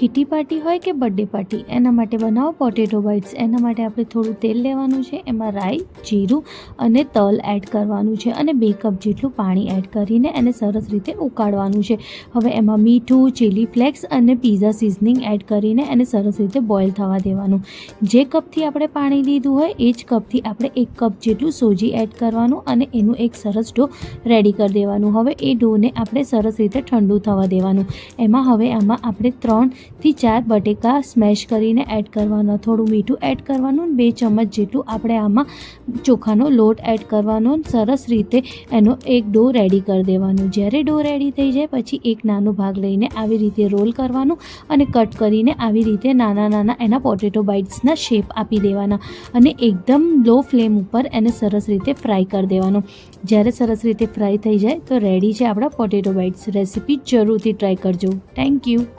Kitty party હોય કે birthday party એના માટે બનાવો પોટેટો બાઇટ્સ। એના માટે આપણે થોડું તેલ લેવાનું છે, એમાં રાઈ, જીરું અને તલ એડ કરવાનું છે અને 2 કપ જેટલું પાણી એડ કરીને એને સરસ રીતે ઉકાળવાનું છે। હવે એમાં મીઠું, ચીલી ફ્લેક્સ અને પીઝા સિઝનિંગ એડ કરીને એને સરસ રીતે બોઇલ થવા દેવાનું। જે કપથી આપણે પાણી લીધું હોય એ જ કપથી આપણે 1 કપ જેટલું સોજી એડ કરવાનું અને એનું એક સરસ ડો રેડી કરી દેવાનું। હવે એ ડોને આપણે સરસ રીતે ઠંડુ થવા દેવાનું। હવે આમાં આપણે 3 થી 4 બટેકા સ્મેશ કરીને એડ કરવાના, થોડું મીઠું એડ કરવાનું, 2 ચમચ જેટલું આપણે આમાં ચોખાનો લોટ એડ કરવાનો, સરસ રીતે એનો એક ડો રેડી કરી દેવાનો। જ્યારે ડો રેડી થઈ જાય પછી એક નાનો ભાગ લઈને આવી રીતે રોલ કરવાનું અને કટ કરીને આવી રીતે નાના એના પોટેટો બાઇટ્સના શેપ આપી દેવાના અને એકદમ લો ફ્લેમ ઉપર એને સરસ રીતે ફ્રાય કરી દેવાનો। જ્યારે સરસ રીતે ફ્રાય થઈ જાય તો રેડી છે આપણા પોટેટો બાઇટ્સ। રેસીપી જરૂરથી ટ્રાય કરજો। Thank you.